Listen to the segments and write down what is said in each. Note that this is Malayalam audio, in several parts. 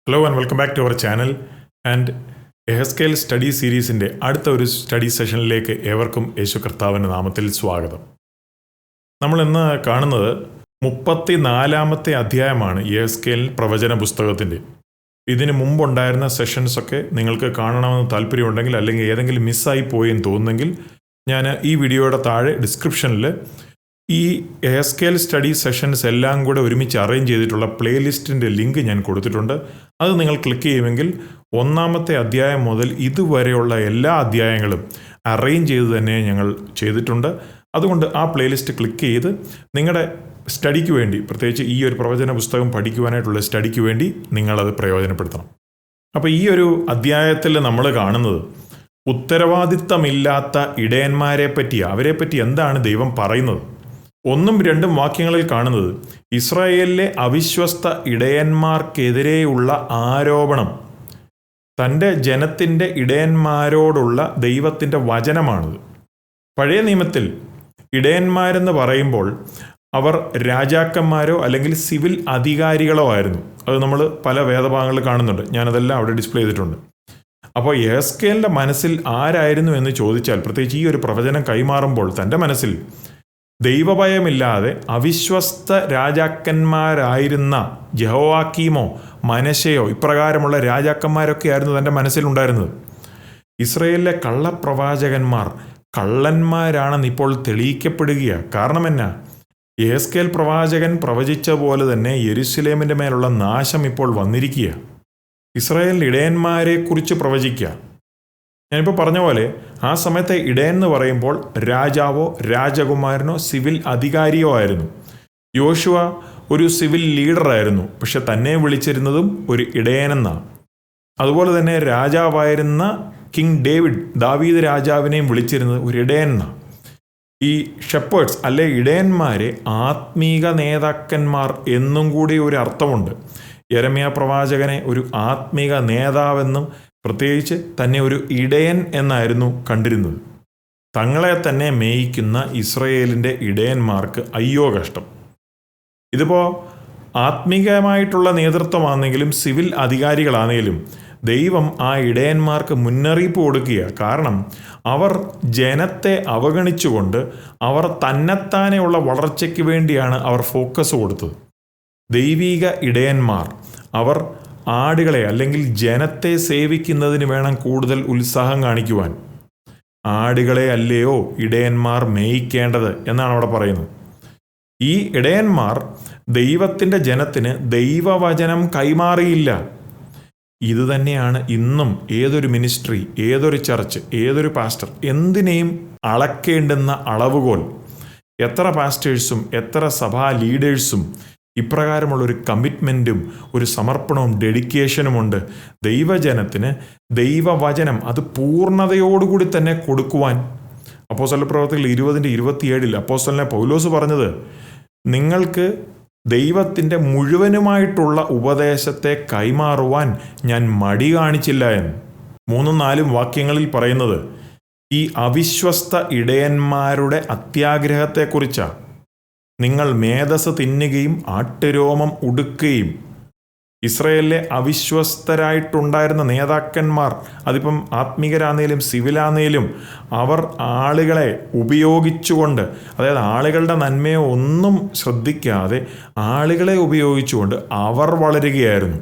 Hello and welcome back to our channel and എഹസ്കേൽ സ്റ്റഡി സീരീസിൻ്റെ അടുത്ത ഒരു സ്റ്റഡി സെഷനിലേക്ക് ഏവർക്കും യേശു കർത്താവിൻ്റെ നാമത്തിൽ സ്വാഗതം. നമ്മൾ ഇന്ന് കാണുന്നത് 34-ാമത്തെ അധ്യായമാണ് എഹസ്കേൽ പ്രവചന പുസ്തകത്തിൻ്റെ. ഇതിന് മുമ്പുണ്ടായിരുന്ന സെഷൻസൊക്കെ നിങ്ങൾക്ക് കാണണമെന്ന് താല്പര്യമുണ്ടെങ്കിൽ അല്ലെങ്കിൽ ഏതെങ്കിലും മിസ്സായി പോയെന്ന് തോന്നുന്നെങ്കിൽ ഞാൻ ഈ വീഡിയോയുടെ താഴെ ഡിസ്ക്രിപ്ഷനിൽ ഈ എഹസ്കേൽ സ്റ്റഡി സെഷൻസ് എല്ലാം കൂടെ ഒരുമിച്ച് അറേഞ്ച് ചെയ്തിട്ടുള്ള പ്ലേലിസ്റ്റിൻ്റെ ലിങ്ക് ഞാൻ കൊടുത്തിട്ടുണ്ട്. അത് നിങ്ങൾ ക്ലിക്ക് ചെയ്യുമെങ്കിൽ 1-ാമത്തെ അധ്യായം മുതൽ ഇതുവരെയുള്ള എല്ലാ അധ്യായങ്ങളും അറേഞ്ച് ചെയ്ത് തന്നെ ഞങ്ങൾ ചെയ്തിട്ടുണ്ട്. അതുകൊണ്ട് ആ പ്ലേലിസ്റ്റ് ക്ലിക്ക് ചെയ്ത് നിങ്ങളുടെ സ്റ്റഡിക്ക് വേണ്ടി, പ്രത്യേകിച്ച് ഈ ഒരു പ്രവചന പുസ്തകം പഠിക്കുവാനായിട്ടുള്ള സ്റ്റഡിക്ക് വേണ്ടി നിങ്ങളത് പ്രയോജനപ്പെടുത്തണം. അപ്പോൾ ഈ ഒരു അധ്യായത്തിൽ നമ്മൾ കാണുന്നത് ഉത്തരവാദിത്തമില്ലാത്ത ഇടയന്മാരെ പറ്റിയാണ്. അവരെപ്പറ്റി എന്താണ് ദൈവം പറയുന്നത്? 1-2 വാക്യങ്ങളിൽ കാണുന്നത് ഇസ്രായേലിലെ അവിശ്വസ്ത ഇടയന്മാർക്കെതിരെയുള്ള ആരോപണം, തൻ്റെ ജനത്തിൻ്റെ ഇടയന്മാരോടുള്ള ദൈവത്തിൻ്റെ വചനമാണിത്. പഴയ നിയമത്തിൽ ഇടയന്മാരെന്ന് പറയുമ്പോൾ അവർ രാജാക്കന്മാരോ അല്ലെങ്കിൽ സിവിൽ അധികാരികളോ ആയിരുന്നു. അത് നമ്മൾ പല വേദഭാഗങ്ങളിൽ കാണുന്നുണ്ട്. ഞാനതെല്ലാം അവിടെ ഡിസ്പ്ലേ ചെയ്തിട്ടുണ്ട്. അപ്പോൾ എഹസ്കേലിൻ്റെ മനസ്സിൽ ആരായിരുന്നു എന്ന് ചോദിച്ചാൽ, പ്രത്യേകിച്ച് ഈ ഒരു പ്രവചനം കൈമാറുമ്പോൾ തൻ്റെ മനസ്സിൽ ദൈവഭയമില്ലാതെ അവിശ്വസ്ത രാജാക്കന്മാരായിരുന്ന യഹോവാക്കീമോ മനശ്ശെയോ ഇപ്രകാരമുള്ള രാജാക്കന്മാരൊക്കെ ആയിരുന്നു തൻ്റെ മനസ്സിലുണ്ടായിരുന്നത്. ഇസ്രയേലിലെ കള്ളപ്രവാചകന്മാർ കള്ളന്മാരാണെന്ന് ഇപ്പോൾ തെളിയിക്കപ്പെടുകയാണ്. കാരണം എന്നാ? എഹസ്കേൽ പ്രവാചകൻ പ്രവചിച്ച പോലെ തന്നെ യെരുശലേമിൻ്റെ മേലുള്ള നാശം ഇപ്പോൾ വന്നിരിക്കുക. ഇസ്രായേൽ ഇടയന്മാരെക്കുറിച്ച് പ്രവചിക്കുക. ഞാനിപ്പോൾ പറഞ്ഞ പോലെ ആ സമയത്തെ ഇടയൻ എന്ന് പറയുമ്പോൾ രാജാവോ രാജകുമാരനോ സിവിൽ അധികാരിയോ ആയിരുന്നു. യോശുവ ഒരു സിവിൽ ലീഡറായിരുന്നു, പക്ഷെ തന്നെ വിളിച്ചിരുന്നതും ഒരു ഇടയനെന്നാണ്. അതുപോലെ തന്നെ രാജാവായിരുന്ന കിങ് ദാവീദ് രാജാവിനെയും വിളിച്ചിരുന്നത് ഒരു ഇടയനെന്നാണ്. ഈ ഷെപ്പേർഡ്സ് അല്ലെ ഇടയന്മാരെ ആത്മീക നേതാക്കന്മാർ എന്നും കൂടി ഒരു അർത്ഥമുണ്ട്. യെരമ്യാ പ്രവാചകനെ ഒരു ആത്മീക നേതാവെന്നും പ്രത്യേകിച്ച് തന്നെ ഒരു ഇടയൻ എന്നായിരുന്നു കണ്ടിരുന്നത്. തങ്ങളെ തന്നെ മേയിക്കുന്ന ഇസ്രയേലിൻ്റെ ഇടയന്മാർക്ക് അയ്യോ കഷ്ടം. ഇതിപ്പോൾ ആത്മീകമായിട്ടുള്ള നേതൃത്വമാണെങ്കിലും സിവിൽ അധികാരികളാണെങ്കിലും ദൈവം ആ ഇടയന്മാർക്ക് മുന്നറിയിപ്പ് കൊടുക്കുക. കാരണം അവർ ജനത്തെ അവഗണിച്ചുകൊണ്ട് അവർ തന്നെത്താനെയുള്ള വളർച്ചയ്ക്ക് വേണ്ടിയാണ് അവർ ഫോക്കസ് കൊടുത്തത്. ദൈവീക ഇടയന്മാർ അവർ ആടുകളെ അല്ലെങ്കിൽ ജനത്തെ സേവിക്കുന്നതിന് വേണം കൂടുതൽ ഉത്സാഹം കാണിക്കുവാൻ. ആടുകളെ അല്ലയോ ഇടയന്മാർ മേയിക്കേണ്ടത് എന്നാണ് അവിടെ പറയുന്നത്. ഈ ഇടയന്മാർ ദൈവത്തിൻ്റെ ജനത്തിന് ദൈവവചനം കൈമാറിയില്ല. ഇതുതന്നെയാണ് ഇന്നും ഏതൊരു മിനിസ്ട്രി, ഏതൊരു ചർച്ച്, ഏതൊരു പാസ്റ്റർ എന്തിനേയും അളക്കേണ്ടുന്ന അളവുകോൽ. എത്ര പാസ്റ്റേഴ്സും എത്ര സഭാ ലീഡേഴ്സും ഇപ്രകാരമുള്ളൊരു കമ്മിറ്റ്മെൻറ്റും ഒരു സമർപ്പണവും ഡെഡിക്കേഷനുമുണ്ട് ദൈവജനത്തിന് ദൈവവചനം അത് പൂർണ്ണതയോടുകൂടി തന്നെ കൊടുക്കുവാൻ. അപ്പോസ്തല പ്രവർത്തികൾ 20-27 അപ്പോസ്തലനെ പൗലോസ് പറഞ്ഞത്, നിങ്ങൾക്ക് ദൈവത്തിൻ്റെ മുഴുവനുമായിട്ടുള്ള ഉപദേശത്തെ കൈമാറുവാൻ ഞാൻ മടി കാണിച്ചില്ല എന്ന്. 3-4 വാക്യങ്ങളിൽ പറയുന്നത് ഈ അവിശ്വസ്ത ഇടയന്മാരുടെ അത്യാഗ്രഹത്തെക്കുറിച്ചാണ്. നിങ്ങൾ മേധസ് തിന്നുകയും ആട്ടുരോമം ഉടുക്കുകയും. ഇസ്രയേലിലെ അവിശ്വസ്തരായിട്ടുണ്ടായിരുന്ന നേതാക്കന്മാർ, അതിപ്പം ആത്മീകരാന്നേലും സിവിലാന്നേലും, അവർ ആളുകളെ ഉപയോഗിച്ചുകൊണ്ട്, അതായത് ആളുകളുടെ നന്മയോ ഒന്നും ശ്രദ്ധിക്കാതെ ആളുകളെ ഉപയോഗിച്ചുകൊണ്ട് അവർ വളരുകയായിരുന്നു.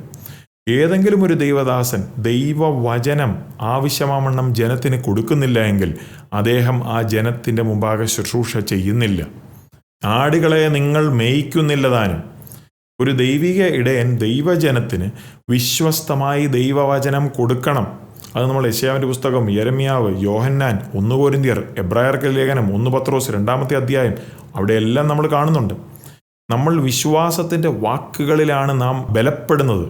ഏതെങ്കിലും ഒരു ദൈവദാസൻ ദൈവവചനം ആവശ്യമാവണ്ണം ജനത്തിന് കൊടുക്കുന്നില്ല എങ്കിൽ അദ്ദേഹം ആ ജനത്തിൻ്റെ മുമ്പാകെ ശുശ്രൂഷ ചെയ്യുന്നില്ല. ആടുകളെ നിങ്ങൾ മേയ്ക്കുന്നില്ല താനും. ഒരു ദൈവിക ഇടയൻ ദൈവജനത്തിന് വിശ്വസ്തമായി ദൈവവചനം കൊടുക്കണം. അത് നമ്മൾ യെശയ്യാവിൻ്റെ പുസ്തകം, യെരമ്യാവ്, യോഹന്നാൻ, 1 കൊരിന്ത്യർ, എബ്രായർക്ക് ലേഖനം, 1 പത്രോസ് 2-ാമത്തെ അധ്യായം, അവിടെയെല്ലാം നമ്മൾ കാണുന്നുണ്ട്. നമ്മൾ വിശ്വാസത്തിൻ്റെ വാക്കുകളിലാണ് നാം ബലപ്പെടുന്നത്.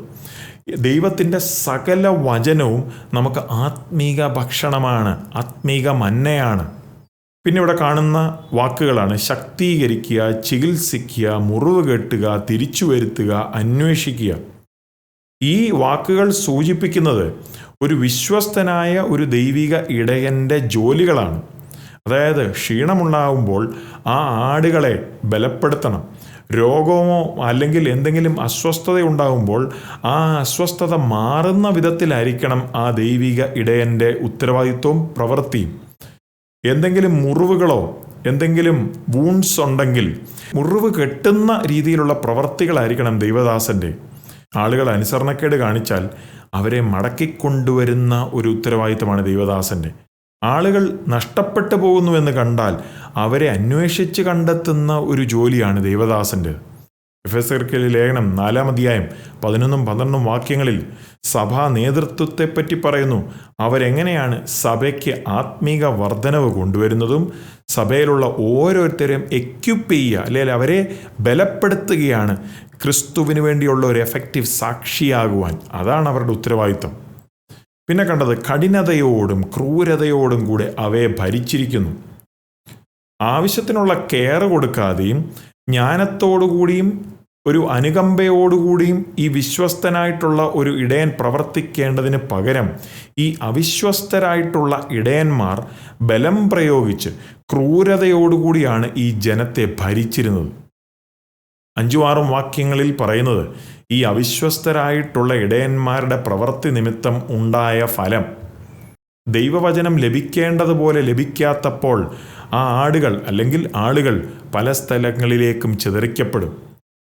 ദൈവത്തിൻ്റെ സകല വചനവും നമുക്ക് ആത്മീക ഭക്ഷണമാണ്, ആത്മീക മന്നയാണ്. പിന്നെ ഇവിടെ കാണുന്ന വാക്കുകളാണ് ശക്തീകരിക്കുക, ചികിത്സിക്കുക, മുറിവ് കെട്ടുക, തിരിച്ചു വരുത്തുക, അന്വേഷിക്കുക. ഈ വാക്കുകൾ സൂചിപ്പിക്കുന്നത് ഒരു വിശ്വസ്തനായ ഒരു ദൈവിക ഇടയൻ്റെ ജോലികളാണ്. അതായത് ക്ഷീണമുണ്ടാകുമ്പോൾ ആ ആടുകളെ ബലപ്പെടുത്തണം. രോഗമോ അല്ലെങ്കിൽ എന്തെങ്കിലും അസ്വസ്ഥത ഉണ്ടാകുമ്പോൾ ആ അസ്വസ്ഥത മാറുന്ന വിധത്തിലായിരിക്കണം ആ ദൈവിക ഇടയൻ്റെ ഉത്തരവാദിത്വവും പ്രവൃത്തിയും. എന്തെങ്കിലും മുറിവുകളോ എന്തെങ്കിലും വൂൺസ് ഉണ്ടെങ്കിൽ മുറിവ് കെട്ടുന്ന രീതിയിലുള്ള പ്രവൃത്തികളായിരിക്കണം ദൈവദാസൻ്റെ. ആളുകൾ അനുസരണക്കേട് കാണിച്ചാൽ അവരെ മടക്കിക്കൊണ്ടുവരുന്ന ഒരു ഉത്തരവാദിത്തമാണ് ദൈവദാസൻ്റെ. ആളുകൾ നഷ്ടപ്പെട്ടു പോകുന്നുവെന്ന് കണ്ടാൽ അവരെ അന്വേഷിച്ച് കണ്ടെത്തുന്ന ഒരു ജോലിയാണ് ദൈവദാസൻ്റെ. എഫെസ്യർക്ക് ലേഖനം 4-ാം അധ്യായം 11-12 വാക്യങ്ങളിൽ സഭാ നേതൃത്വത്തെപ്പറ്റി പറയുന്നു. അവരെങ്ങനെയാണ് സഭയ്ക്ക് ആത്മീക വർധനവ് കൊണ്ടുവരുന്നതും സഭയിലുള്ള ഓരോരുത്തരെയും എക്യുപ്പ് ചെയ്യുക, അല്ലെങ്കിൽ അവരെ ബലപ്പെടുത്തുകയാണ് ക്രിസ്തുവിന് വേണ്ടിയുള്ള ഒരു എഫക്റ്റീവ് സാക്ഷിയാകുവാൻ. അതാണ് അവരുടെ ഉത്തരവാദിത്വം. പിന്നെ കണ്ടത് കഠിനതയോടും ക്രൂരതയോടും കൂടെ അവയെ ഭരിച്ചിരിക്കുന്നു. ആവശ്യത്തിനുള്ള കെയർ കൊടുക്കാതെയും ജ്ഞാനത്തോടുകൂടിയും ഒരു അനുകമ്പയോടുകൂടിയും ഈ വിശ്വസ്തനായിട്ടുള്ള ഒരു ഇടയൻ പ്രവർത്തിക്കേണ്ടതിന് പകരം ഈ അവിശ്വസ്തരായിട്ടുള്ള ഇടയന്മാർ ബലം പ്രയോഗിച്ച് ക്രൂരതയോടുകൂടിയാണ് ഈ ജനത്തെ ഭരിച്ചിരുന്നത്. 5-6 വാക്യങ്ങളിൽ പറയുന്നത് ഈ അവിശ്വസ്തരായിട്ടുള്ള ഇടയന്മാരുടെ പ്രവൃത്തി നിമിത്തം ഉണ്ടായ ഫലം. ദൈവവചനം ലഭിക്കേണ്ടതുപോലെ ലഭിക്കാത്തപ്പോൾ ആ ആടുകൾ അല്ലെങ്കിൽ ആളുകൾ പല സ്ഥലങ്ങളിലേക്കും ചിതറിക്കപ്പെടും.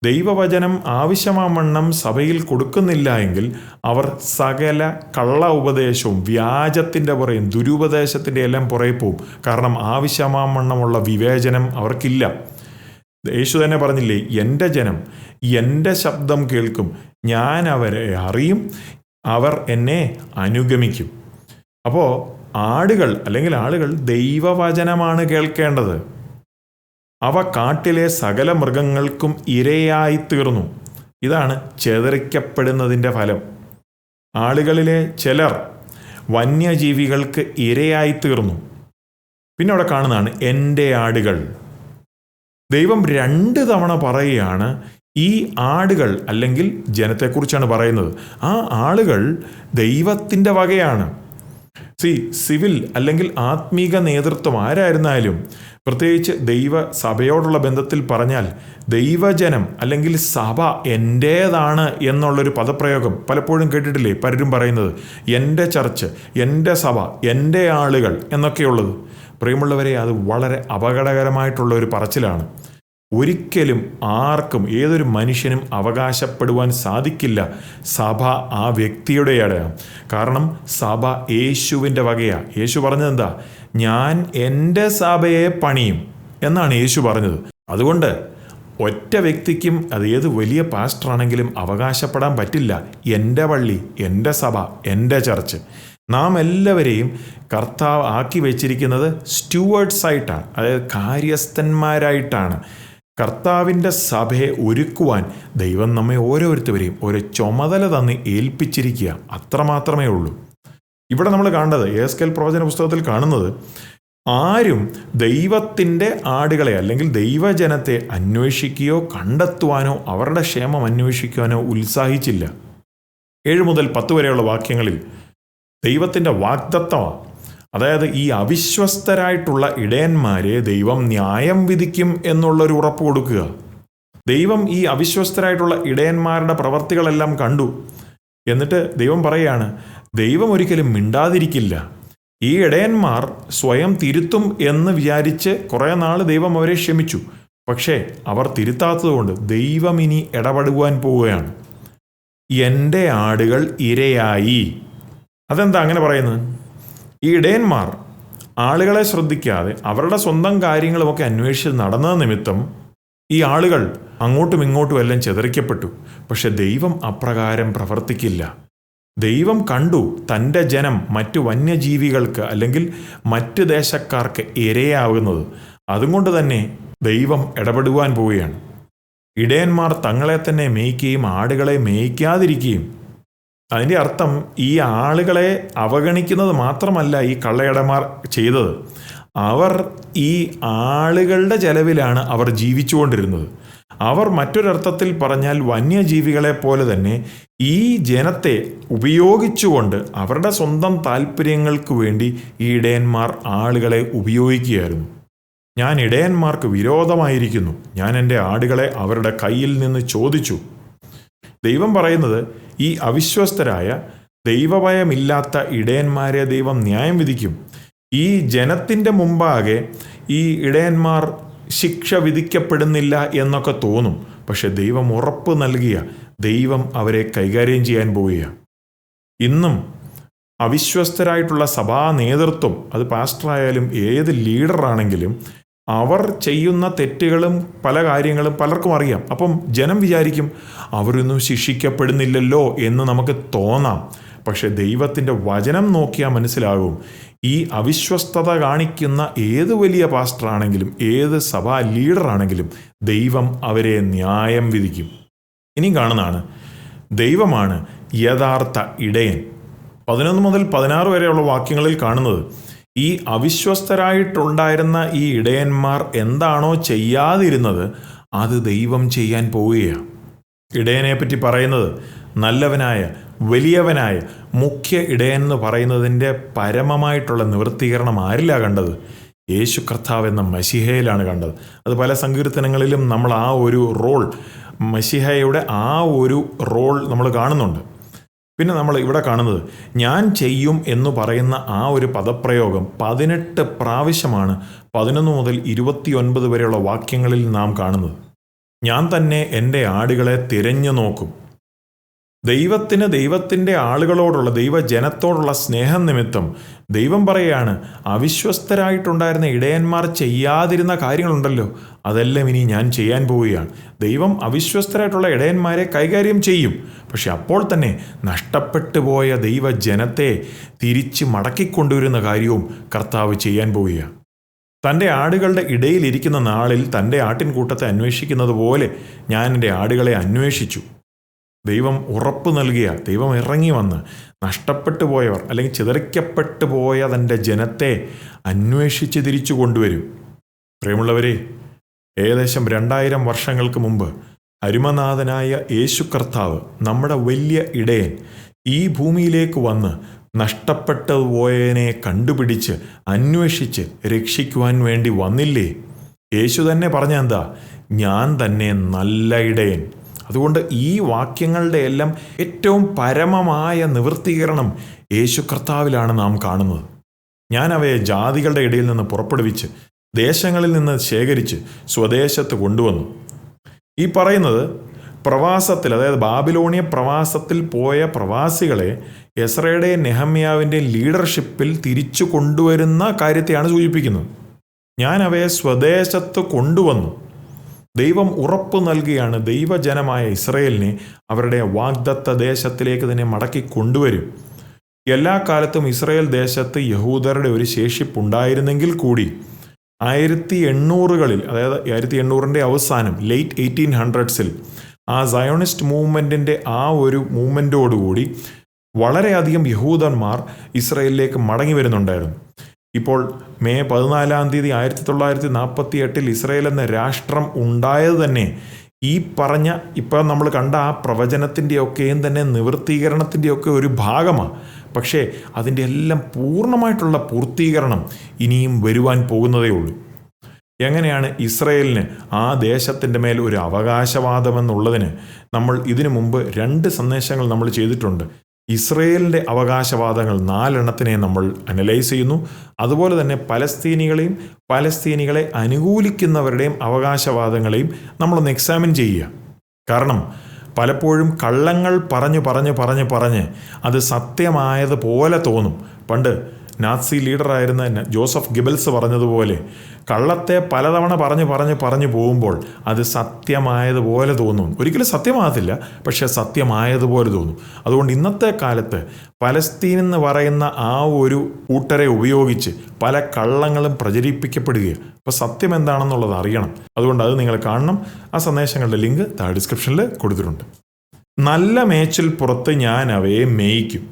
ദൈവവചനം ആവശ്യമാവണ്ണം സഭയിൽ കൊടുക്കുന്നില്ല എങ്കിൽ അവർ സകല കള്ള ഉപദേശവും വ്യാജത്തിൻ്റെ പുറയും ദുരുപദേശത്തിൻ്റെ എല്ലാം പുറകെ പോവും. കാരണം ആവശ്യമാവണ്ണമുള്ള വിവേചനം അവർക്കില്ല. യേശു തന്നെ പറഞ്ഞില്ലേ, എൻ്റെ ജനം എൻ്റെ ശബ്ദം കേൾക്കും, ഞാൻ അവരെ അറിയും, അവർ എന്നെ അനുഗമിക്കും. അപ്പോൾ ആടുകൾ അല്ലെങ്കിൽ ആളുകൾ ദൈവവചനമാണ് കേൾക്കേണ്ടത്. അവ കാട്ടിലെ സകല മൃഗങ്ങൾക്കും ഇരയായിത്തീർന്നു. ഇതാണ് ചിതറിക്കപ്പെടുന്നതിൻ്റെ ഫലം. ആളുകളിലെ ചിലർ വന്യജീവികൾക്ക് ഇരയായിത്തീർന്നു. പിന്നെ അവിടെ കാണുന്നതാണ് എൻ്റെ ആടുകൾ. ദൈവം 2 തവണ പറയുകയാണ് ഈ ആടുകൾ അല്ലെങ്കിൽ ജനത്തെക്കുറിച്ചാണ് പറയുന്നത്. ആ ആളുകൾ ദൈവത്തിൻ്റെ വകയാണ്. സിവിൽ അല്ലെങ്കിൽ ആത്മീക നേതൃത്വം ആരായിരുന്നാലും, പ്രത്യേകിച്ച് ദൈവ സഭയോടുള്ള ബന്ധത്തിൽ പറഞ്ഞാൽ ദൈവജനം അല്ലെങ്കിൽ സഭ എൻ്റേതാണ് എന്നുള്ളൊരു പദപ്രയോഗം പലപ്പോഴും കേട്ടിട്ടില്ലേ പലരും പറയുന്നത്? എൻ്റെ ചർച്ച്, എൻ്റെ സഭ, എൻ്റെ ആളുകൾ എന്നൊക്കെയുള്ളത്. പ്രിയമുള്ളവരെ, അത് വളരെ അപകടകരമായിട്ടുള്ള ഒരു പറച്ചിലാണ്. ഒരിക്കലും ആർക്കും ഏതൊരു മനുഷ്യനും അവകാശപ്പെടുവാൻ സാധിക്കില്ല സഭ ആ വ്യക്തിയുടെയാണ്. കാരണം സഭ യേശുവിൻ്റെ വകയാണ്. യേശു പറഞ്ഞത് എന്താ? ഞാൻ എൻ്റെ സഭയെ പണിയും എന്നാണ് യേശു പറഞ്ഞത്. അതുകൊണ്ട് ഒറ്റ വ്യക്തിക്കും, അത് ഏത് വലിയ പാസ്റ്ററാണെങ്കിലും അവകാശപ്പെടാൻ പറ്റില്ല എൻ്റെ പള്ളി, എൻ്റെ സഭ, എൻ്റെ ചർച്ച്. നാം എല്ലാവരെയും കർത്താവ് ആക്കി വെച്ചിരിക്കുന്നത് സ്റ്റ്യൂവേർഡ്സായിട്ടാണ്, അതായത് കാര്യസ്ഥന്മാരായിട്ടാണ്. കർത്താവിൻ്റെ സഭയെ ഒരുക്കുവാൻ ദൈവം നമ്മെ ഓരോരുത്തരെയും ഒരു ചുമതല തന്ന് ഏൽപ്പിച്ചിരിക്കുക. അത്രമാത്രമേ ഉള്ളൂ. ഇവിടെ നമ്മൾ കാണേണ്ടത്, യെഹെസ്കേൽ പ്രവചന പുസ്തകത്തിൽ കാണുന്നത്, ആരും ദൈവത്തിൻ്റെ ആടുകളെ അല്ലെങ്കിൽ ദൈവജനത്തെ അന്വേഷിക്കുകയോ കണ്ടെത്തുവാനോ അവരുടെ ക്ഷേമം അന്വേഷിക്കുവാനോ ഉത്സാഹിച്ചില്ല. 7 മുതൽ 10 വരെയുള്ള വാക്യങ്ങളിൽ ദൈവത്തിൻ്റെ വാഗ്ദത്തമാണ്. അതായത് ഈ അവിശ്വസ്തരായിട്ടുള്ള ഇടയന്മാരെ ദൈവം ന്യായം വിധിക്കും എന്നുള്ളൊരു ഉറപ്പ് കൊടുക്കുക. ദൈവം ഈ അവിശ്വസ്തരായിട്ടുള്ള ഇടയന്മാരുടെ പ്രവർത്തികളെല്ലാം കണ്ടു. എന്നിട്ട് ദൈവം പറയുകയാണ്, ദൈവം ഒരിക്കലും മിണ്ടാതിരിക്കില്ല. ഈ ഇടയന്മാർ സ്വയം തിരുത്തും എന്ന് വിചാരിച്ച് കുറേ നാൾ ദൈവം അവരെ ക്ഷമിച്ചു. പക്ഷേ അവർ തിരുത്താത്തതുകൊണ്ട് ദൈവം ഇനി ഇടപെടുവാൻ പോവുകയാണ്. എൻ്റെ ആടുകൾ ഇരയായി. അതെന്താ അങ്ങനെ പറയുന്നത്? ഈ ഇടയന്മാർ ആളുകളെ ശ്രദ്ധിക്കാതെ അവരുടെ സ്വന്തം കാര്യങ്ങളുമൊക്കെ അന്വേഷിച്ച് നടന്നത് നിമിത്തം ഈ ആളുകൾ അങ്ങോട്ടും ഇങ്ങോട്ടും എല്ലാം ചിതറിക്കപ്പെട്ടു. പക്ഷെ ദൈവം അപ്രകാരം പ്രവർത്തിക്കില്ല. ദൈവം കണ്ടു തൻ്റെ ജനം മറ്റു വന്യജീവികൾക്ക് അല്ലെങ്കിൽ മറ്റ് ദേശക്കാർക്ക് ഇരയാവുന്നത്. അതുകൊണ്ട് തന്നെ ദൈവം ഇടപെടുവാൻ പോവുകയാണ്. ഇടയന്മാർ തങ്ങളെ തന്നെ മേയ്ക്കുകയും ആടുകളെ മേയ്ക്കാതിരിക്കുകയും. അതിൻ്റെ അർത്ഥം ഈ ആളുകളെ അവഗണിക്കുന്നത് മാത്രമല്ല ഈ കള്ളയിടമാർ ചെയ്തത്. അവർ ഈ ആളുകളുടെ ചെലവിലാണ് അവർ ജീവിച്ചുകൊണ്ടിരുന്നത്. അവർ മറ്റൊരർത്ഥത്തിൽ പറഞ്ഞാൽ വന്യജീവികളെ പോലെ തന്നെ ഈ ജനത്തെ ഉപയോഗിച്ചുകൊണ്ട് അവരുടെ സ്വന്തം താല്പര്യങ്ങൾക്ക് വേണ്ടി ഈ ഇടയന്മാർ ആളുകളെ ഉപയോഗിക്കുകയായിരുന്നു. ഞാൻ ഇടയന്മാർക്ക് വിരോധമായിരിക്കുന്നു. ഞാൻ എൻ്റെ ആടുകളെ അവരുടെ കയ്യിൽ നിന്ന് ചോദിച്ചു. ദൈവം പറയുന്നത്, ഈ അവിശ്വസ്തരായ ദൈവഭയമില്ലാത്ത ഇടയന്മാരെ ദൈവം ന്യായം വിധിക്കും. ഈ ജനത്തിൻ്റെ മുമ്പാകെ ഈ ഇടയന്മാർ ശിക്ഷ വിധിക്കപ്പെടുന്നില്ല എന്നൊക്കെ തോന്നും. പക്ഷെ ദൈവം ഉറപ്പ് നൽകിയ ദൈവം അവരെ കൈകാര്യം ചെയ്യാൻ പോവുകയാണ്. ഇന്നും അവിശ്വസ്തരായിട്ടുള്ള സഭാ നേതൃത്വം, അത് പാസ്റ്ററായാലും ഏത് ലീഡറാണെങ്കിലും, അവർ ചെയ്യുന്ന തെറ്റുകളും പല കാര്യങ്ങളും പലർക്കും അറിയാം. അപ്പം ജനം വിചാരിക്കും അവരൊന്നും ശിക്ഷിക്കപ്പെടുന്നില്ലല്ലോ എന്ന് നമുക്ക് തോന്നാം. പക്ഷെ ദൈവത്തിൻ്റെ വചനം നോക്കിയാൽ മനസ്സിലാകും, ഈ അവിശ്വസ്തത കാണിക്കുന്ന ഏത് വലിയ പാസ്റ്ററാണെങ്കിലും ഏത് സഭാ ലീഡറാണെങ്കിലും ദൈവം അവരെ ന്യായം വിധിക്കും. ഇനി കാണുന്നതാണ്, ദൈവമാണ് യഥാർത്ഥ ഇടയൻ. 11 മുതൽ 16 വരെയുള്ള വാക്യങ്ങളിൽ കാണുന്നത്, ഈ അവിശ്വസ്തരായിട്ടുണ്ടായിരുന്ന ഈ ഇടയന്മാർ എന്താണോ ചെയ്യാതിരുന്നത് അത് ദൈവം ചെയ്യാൻ പോവുകയാണ്. ഇടയനെ പറ്റി പറയുന്നത് നല്ലവനായ വലിയവനായ മുഖ്യ ഇടയൻ എന്ന് പറയുന്നതിൻ്റെ പരമമായിട്ടുള്ള നിവൃത്തീകരണം ആരിലാണ് കണ്ടത്? യേശു കർത്താവ് എന്ന മശിഹയിലാണ് കണ്ടത്. അത് പല സങ്കീർത്തനങ്ങളിലും നമ്മൾ ആ ഒരു റോൾ, മശിഹയുടെ ആ ഒരു റോൾ നമ്മൾ കാണുന്നുണ്ട്. പിന്നെ നമ്മൾ ഇവിടെ കാണുന്നത്, ഞാൻ ചെയ്യും എന്ന് പറയുന്ന ആ ഒരു പദപ്രയോഗം 18 പ്രാവശ്യമാണ് 11 മുതൽ 29 വരെയുള്ള വാക്യങ്ങളിൽ നാം കാണുന്നത്. ഞാൻ തന്നെ എൻ്റെ ആടുകളെ തിരഞ്ഞു നോക്കും. ദൈവത്തിന് ദൈവത്തിൻ്റെ ആളുകളോടുള്ള, ദൈവജനത്തോടുള്ള സ്നേഹം നിമിത്തം ദൈവം പറയുകയാണ്, അവിശ്വസ്തരായിട്ടുണ്ടായിരുന്ന ഇടയന്മാർ ചെയ്യാതിരുന്ന കാര്യങ്ങളുണ്ടല്ലോ, അതെല്ലാം ഇനി ഞാൻ ചെയ്യാൻ പോവുകയാണ്. ദൈവം അവിശ്വസ്തരായിട്ടുള്ള ഇടയന്മാരെ കൈകാര്യം ചെയ്യും. പക്ഷെ അപ്പോൾ തന്നെ നഷ്ടപ്പെട്ടു പോയ ദൈവജനത്തെ തിരിച്ച് മടക്കിക്കൊണ്ടുവരുന്ന കാര്യവും കർത്താവ് ചെയ്യാൻ പോവുകയാണ്. തൻ്റെ ആടുകളുടെ ഇടയിലിരിക്കുന്ന നാളിൽ തൻ്റെ ആട്ടിൻകൂട്ടത്തെ അന്വേഷിക്കുന്നത് പോലെ ഞാൻ എൻ്റെ ആടുകളെ അന്വേഷിച്ചു. ദൈവം ഉറപ്പ് നൽകിയ, ദൈവം ഇറങ്ങി വന്ന് നഷ്ടപ്പെട്ടു പോയവർ അല്ലെങ്കിൽ ചിതറിക്കപ്പെട്ടു പോയ തൻ്റെ ജനത്തെ അന്വേഷിച്ച് തിരിച്ചു കൊണ്ടുവരും. പ്രിയമുള്ളവരെ, ഏകദേശം 2000 വർഷങ്ങൾക്ക് മുമ്പ് അരുമനാഥനായ യേശു കർത്താവ്, നമ്മുടെ വലിയ ഇടയൻ, ഈ ഭൂമിയിലേക്ക് വന്ന് നഷ്ടപ്പെട്ടു പോയതിനെ കണ്ടുപിടിച്ച് അന്വേഷിച്ച് രക്ഷിക്കുവാൻ വേണ്ടി വന്നില്ലേ? യേശു തന്നെ പറഞ്ഞ എന്താ? ഞാൻ തന്നെ നല്ല ഇടയൻ. അതുകൊണ്ട് ഈ വാക്യങ്ങളുടെ എല്ലാം ഏറ്റവും പരമമായ നിവൃത്തീകരണം യേശു കർത്താവിലാണ് നാം കാണുന്നത്. ഞാൻ അവയെ ജാതികളുടെ ഇടയിൽ നിന്ന് പുറപ്പെടുവിച്ച് ദേശങ്ങളിൽ നിന്ന് ശേഖരിച്ച് സ്വദേശത്ത് കൊണ്ടുവന്നു. ഈ പറയുന്നത് പ്രവാസത്തിൽ, അതായത് ബാബിലോണിയ പ്രവാസത്തിൽ പോയ പ്രവാസികളെ എസ്രയുടെ നെഹമ്യാവിൻ്റെ ലീഡർഷിപ്പിൽ തിരിച്ചു കൊണ്ടുവരുന്ന കാര്യത്തെയാണ് സൂചിപ്പിക്കുന്നത്. ഞാൻ അവയെ സ്വദേശത്ത് കൊണ്ടുവന്നു. ദൈവം ഉറപ്പ് നൽകുകയാണ്, ദൈവജനമായ ഇസ്രയേലിനെ അവരുടെ വാഗ്ദത്ത ദേശത്തിലേക്ക് തന്നെ മടക്കി കൊണ്ടുവരും. എല്ലാ കാലത്തും ഇസ്രയേൽ ദേശത്ത് യഹൂദരുടെ ഒരു ശേഷിപ്പുണ്ടായിരുന്നെങ്കിൽ കൂടി 1800-കളിൽ, അതായത് 1800-ന്റെ അവസാനം, ലേറ്റ് 1800s ആ സയോണിസ്റ്റ് മൂവ്മെൻറ്റിൻ്റെ ആ ഒരു മൂവ്മെൻറ്റോടുകൂടി വളരെയധികം യഹൂദന്മാർ ഇസ്രയേലിലേക്ക് മടങ്ങി വരുന്നുണ്ടായിരുന്നു. ഇപ്പോൾ മെയ് 14 1948 ഇസ്രയേൽ എന്ന രാഷ്ട്രം ഉണ്ടായത് തന്നെ ഈ പറഞ്ഞ, ഇപ്പോൾ നമ്മൾ കണ്ട ആ പ്രവചനത്തിൻ്റെയൊക്കെയും തന്നെ നിവൃത്തീകരണത്തിൻ്റെയൊക്കെ ഒരു ഭാഗമാണ്. പക്ഷേ അതിൻ്റെ എല്ലാം പൂർണ്ണമായിട്ടുള്ള പൂർത്തീകരണം ഇനിയും വരുവാൻ പോകുന്നതേ ഉള്ളൂ. എങ്ങനെയാണ് ഇസ്രയേലിന് ആ ദേശത്തിൻ്റെ മേൽ ഒരു അവകാശവാദമെന്നുള്ളതിന് നമ്മൾ ഇതിനു മുമ്പ് 2 സന്ദേശങ്ങൾ നമ്മൾ ചെയ്തിട്ടുണ്ട്. ഇസ്രയേലിൻ്റെ അവകാശവാദങ്ങൾ 4 എണ്ണത്തിനെ നമ്മൾ അനലൈസ് ചെയ്യുന്നു. അതുപോലെ തന്നെ പലസ്തീനികളെ അനുകൂലിക്കുന്നവരുടെയും അവകാശവാദങ്ങളെയും നമ്മളൊന്ന് എക്സാമിൻ ചെയ്യുക. കാരണം പലപ്പോഴും കള്ളങ്ങൾ പറഞ്ഞ് അത് സത്യമായതുപോലെ തോന്നും. പണ്ട് നാസി ലീഡറായിരുന്ന ജോസഫ് ഗിബൽസ് പറഞ്ഞതുപോലെ, കള്ളത്തെ പലതവണ പറഞ്ഞു പോകുമ്പോൾ അത് സത്യമായതുപോലെ തോന്നും. ഒരിക്കലും സത്യമാകത്തില്ല, പക്ഷെ സത്യമായതുപോലെ തോന്നും. അതുകൊണ്ട് ഇന്നത്തെ കാലത്ത് പലസ്തീൻ എന്ന് പറയുന്ന ആ ഒരു കൂട്ടരെ ഉപയോഗിച്ച് പല കള്ളങ്ങളും പ്രചരിപ്പിക്കപ്പെടുകയാണ്. അപ്പോൾ സത്യം എന്താണെന്നുള്ളത് അറിയണം. അതുകൊണ്ട് അത് നിങ്ങൾ കാണണം. ആ സന്ദേശങ്ങളുടെ ലിങ്ക് താഴെ ഡിസ്ക്രിപ്ഷനിൽ കൊടുത്തിട്ടുണ്ട്. നല്ല മേച്ചിൽ പുറത്ത് ഞാൻ അവയെ മേയിക്കും.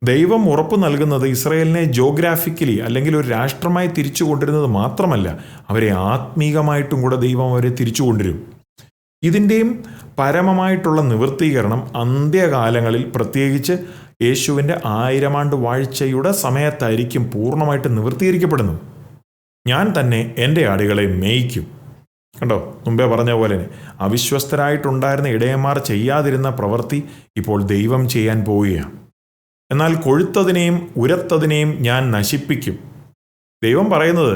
ദൈവം ഉറപ്പ് നൽകുന്നത് ഇസ്രയേലിനെ ജോഗ്രാഫിക്കലി അല്ലെങ്കിൽ ഒരു രാഷ്ട്രമായി തിരിച്ചു കൊണ്ടുവരുന്നത് മാത്രമല്ല, അവരെ ആത്മീകമായിട്ടും കൂടെ ദൈവം അവരെ തിരിച്ചു കൊണ്ടുവരും. ഇതിൻ്റെയും പരമമായിട്ടുള്ള നിവൃത്തീകരണം അന്ത്യകാലങ്ങളിൽ, പ്രത്യേകിച്ച് യേശുവിൻ്റെ 1000 ആണ്ട് വാഴ്ചയുടെ സമയത്തായിരിക്കും പൂർണ്ണമായിട്ട് നിവൃത്തീകരിക്കപ്പെടുന്നത്. ഞാൻ തന്നെ എൻ്റെ ആടുകളെ മേയ്ക്കും. കണ്ടോ, മുമ്പേ പറഞ്ഞ പോലെ അവിശ്വസ്തരായിട്ടുണ്ടായിരുന്ന ഇടയന്മാർ ചെയ്യാതിരുന്ന പ്രവൃത്തി ഇപ്പോൾ ദൈവം ചെയ്യാൻ പോവുകയാണ്. എന്നാൽ കൊഴുത്തതിനെയും ഉരത്തതിനെയും ഞാൻ നശിപ്പിക്കും. ദൈവം പറയുന്നത്